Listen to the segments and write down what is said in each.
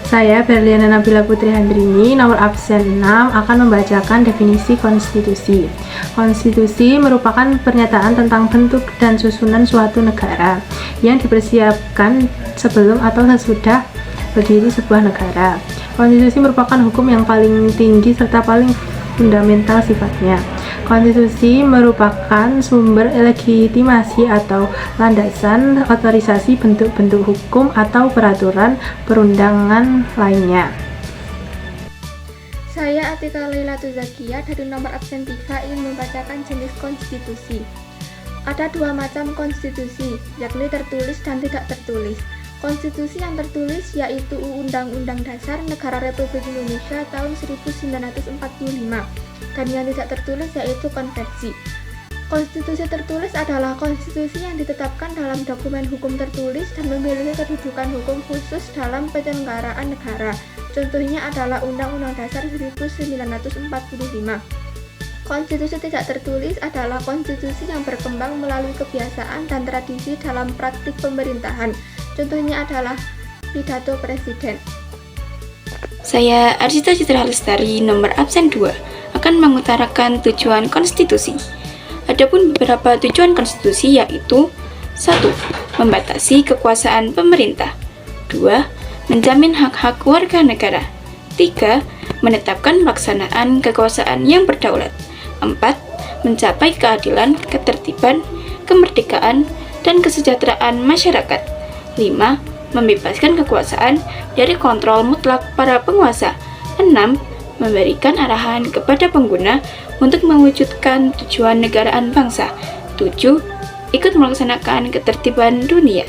Saya Berliana Nabila Putri Handrini, nomor absen 6, akan membacakan definisi konstitusi. Konstitusi merupakan pernyataan tentang bentuk dan susunan suatu negara yang dipersiapkan sebelum atau sesudah berdiri sebuah negara. Konstitusi merupakan hukum yang paling tinggi serta paling fundamental sifatnya. Konstitusi merupakan sumber legitimasi atau landasan otorisasi bentuk-bentuk hukum atau peraturan perundangan lainnya. Saya Atika Lailatul Zakiyah dari nomor absen 3 ingin membacakan jenis konstitusi. Ada dua macam konstitusi, yakni tertulis dan tidak tertulis. Konstitusi yang tertulis yaitu Undang-Undang Dasar Negara Republik Indonesia tahun 1945 dan yang tidak tertulis yaitu konvensi. Konstitusi tertulis adalah konstitusi yang ditetapkan dalam dokumen hukum tertulis dan memiliki kedudukan hukum khusus dalam penyelenggaraan negara. Contohnya adalah Undang-Undang Dasar 1945. Konstitusi tidak tertulis adalah konstitusi yang berkembang melalui kebiasaan dan tradisi dalam praktik pemerintahan. Contohnya adalah pidato presiden. Saya Arsita Citra Lestari, nomor absen 2, akan mengutarakan tujuan konstitusi. Adapun beberapa tujuan konstitusi yaitu 1. Membatasi kekuasaan pemerintah. 2. Menjamin hak-hak warga negara. 3. Menetapkan pelaksanaan kekuasaan yang berdaulat. 4. Mencapai keadilan, ketertiban, kemerdekaan, dan kesejahteraan masyarakat. 5. Membebaskan kekuasaan dari kontrol mutlak para penguasa. 6. Memberikan arahan kepada pengguna untuk mewujudkan tujuan negaraan bangsa. 7. Ikut melaksanakan ketertiban dunia.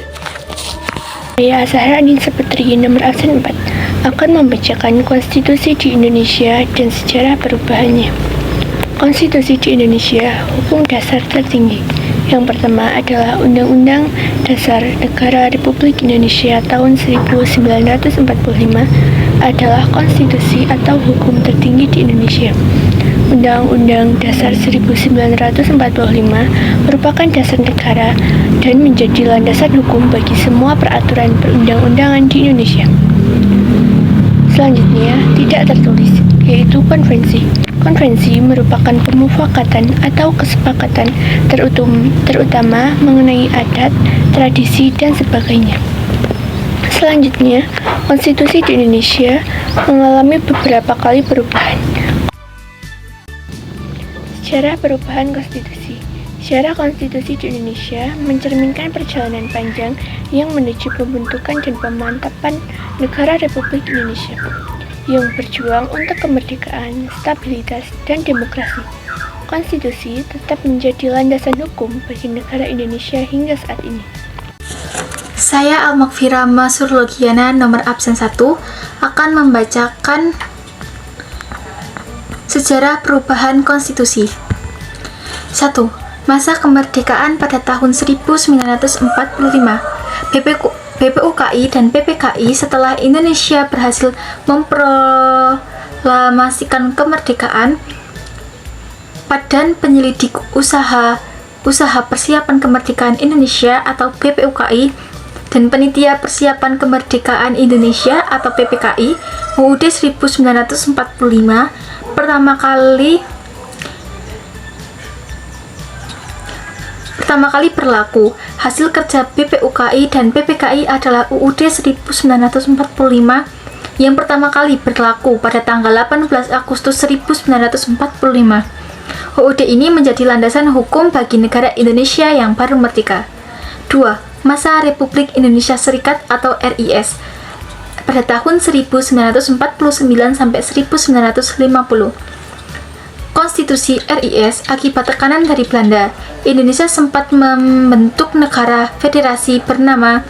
Saya Zahra Anissa Putri, nomor absen 4, akan membacakan konstitusi di Indonesia dan sejarah perubahannya. Konstitusi di Indonesia, hukum dasar tertinggi. Yang pertama adalah Undang-Undang Dasar Negara Republik Indonesia tahun 1945 adalah konstitusi atau hukum tertinggi di Indonesia. Undang-Undang Dasar 1945 merupakan dasar negara dan menjadi landasan hukum bagi semua peraturan perundang-undangan di Indonesia. Selanjutnya, tidak tertulis, yaitu konvensi. Konvensi merupakan pemufakatan atau kesepakatan terutama mengenai adat, tradisi, dan sebagainya. Selanjutnya, konstitusi di Indonesia mengalami beberapa kali perubahan. Sejarah perubahan konstitusi. Sejarah konstitusi di Indonesia mencerminkan perjalanan panjang yang menuju pembentukan dan pemantapan negara Republik Indonesia yang berjuang untuk kemerdekaan, stabilitas, dan demokrasi. Konstitusi tetap menjadi landasan hukum bagi negara Indonesia hingga saat ini. Saya Al-Makfira Masur Logiana, nomor absen 1, akan membacakan sejarah perubahan konstitusi. 1. Masa kemerdekaan pada tahun 1945. BPUKI dan PPKI setelah Indonesia berhasil memproklamasikan kemerdekaan, Badan Penyelidik Usaha Persiapan Kemerdekaan Indonesia atau BPUKI dan Panitia Persiapan Kemerdekaan Indonesia atau PPKI UUD 1945 pertama kali berlaku. Hasil kerja BPUKI dan PPKI adalah UUD 1945 yang pertama kali berlaku pada tanggal 18 Agustus 1945. UUD ini menjadi landasan hukum bagi negara Indonesia yang baru merdeka. 2. Masa Republik Indonesia Serikat atau RIS pada tahun 1949 sampai 1950. Konstitusi RIS akibat tekanan dari Belanda, Indonesia sempat membentuk negara federasi bernama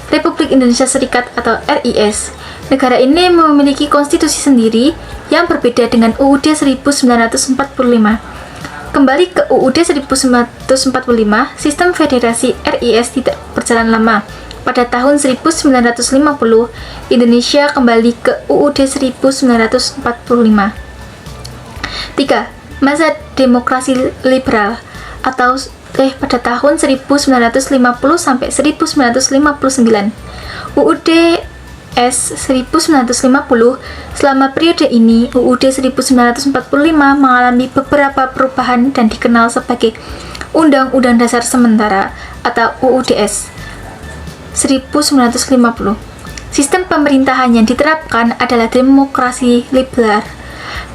Republik Indonesia Serikat atau RIS. Negara ini memiliki konstitusi sendiri yang berbeda dengan UUD 1945. Kembali ke UUD 1945, sistem federasi RIS tidak berjalan lama. Pada tahun 1950, Indonesia kembali ke UUD 1945. 3. Masa demokrasi liberal atau pada tahun 1950 sampai 1959. UUD S 1950. Selama periode ini, UUD 1945 mengalami beberapa perubahan dan dikenal sebagai Undang-Undang Dasar Sementara atau UUDS 1950. Sistem pemerintahan yang diterapkan adalah demokrasi liberal,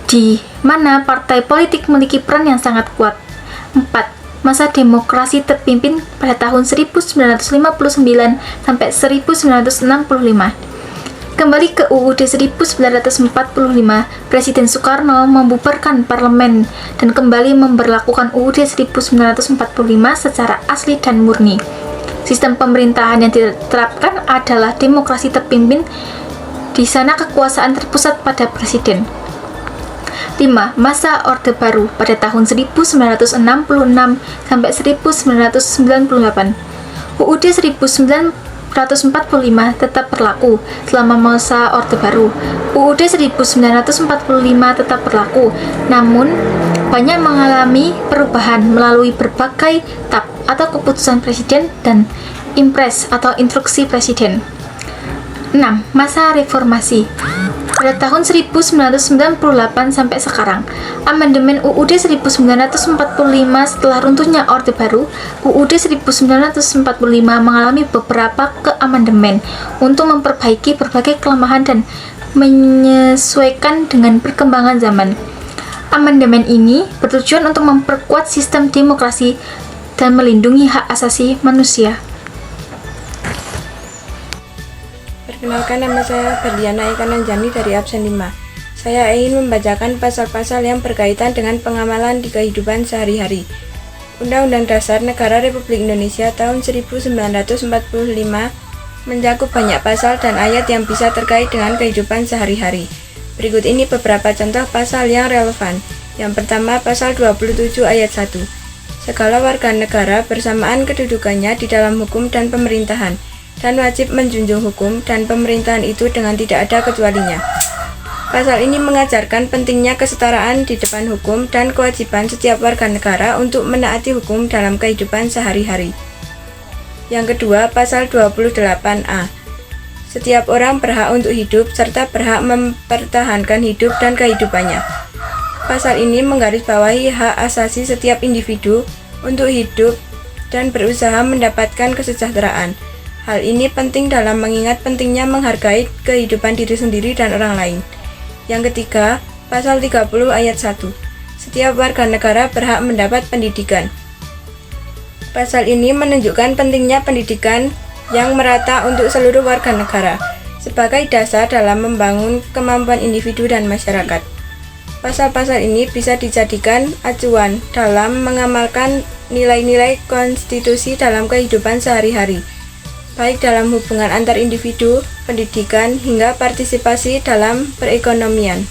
di mana partai politik memiliki peran yang sangat kuat. 4. Masa demokrasi terpimpin pada tahun 1959 sampai 1965. Kembali ke UUD 1945, Presiden Soekarno membubarkan parlemen dan kembali memberlakukan UUD 1945 secara asli dan murni. Sistem pemerintahan yang diterapkan adalah demokrasi terpimpin, di sana kekuasaan terpusat pada presiden. 5. Masa Orde Baru pada tahun 1966 sampai 1998. UUD 1945 tetap berlaku selama masa Orde Baru. UUD 1945 tetap berlaku, namun banyak mengalami perubahan melalui berbagai TAP atau keputusan presiden dan impres atau instruksi presiden. 6. Masa reformasi pada tahun 1998 sampai sekarang. Amandemen UUD 1945 setelah runtuhnya Orde Baru, UUD 1945 mengalami beberapa keamandemen untuk memperbaiki berbagai kelemahan dan menyesuaikan dengan perkembangan zaman. Amandemen ini bertujuan untuk memperkuat sistem demokrasi dan melindungi hak asasi manusia. Perkenalkan, nama saya Ferdiana Eka Nanjani dari absen 5. Saya ingin membacakan pasal-pasal yang berkaitan dengan pengamalan di kehidupan sehari-hari. Undang-Undang Dasar Negara Republik Indonesia tahun 1945 mencakup banyak pasal dan ayat yang bisa terkait dengan kehidupan sehari-hari. Berikut ini beberapa contoh pasal yang relevan. Yang pertama, pasal 27 ayat 1. Segala warga negara bersamaan kedudukannya di dalam hukum dan pemerintahan, dan wajib menjunjung hukum dan pemerintahan itu dengan tidak ada kecualinya. Pasal ini mengajarkan pentingnya kesetaraan di depan hukum dan kewajiban setiap warga negara untuk menaati hukum dalam kehidupan sehari-hari. Yang kedua, pasal 28A. Setiap orang berhak untuk hidup serta berhak mempertahankan hidup dan kehidupannya. Pasal ini menggarisbawahi hak asasi setiap individu untuk hidup dan berusaha mendapatkan kesejahteraan. Hal ini penting dalam mengingat pentingnya menghargai kehidupan diri sendiri dan orang lain. Yang ketiga, pasal 30 ayat 1. Setiap warga negara berhak mendapat pendidikan. Pasal ini menunjukkan pentingnya pendidikan yang merata untuk seluruh warga negara sebagai dasar dalam membangun kemampuan individu dan masyarakat. Pasal-pasal ini bisa dijadikan acuan dalam mengamalkan nilai-nilai konstitusi dalam kehidupan sehari-hari, baik dalam hubungan antar individu, pendidikan, hingga partisipasi dalam perekonomian.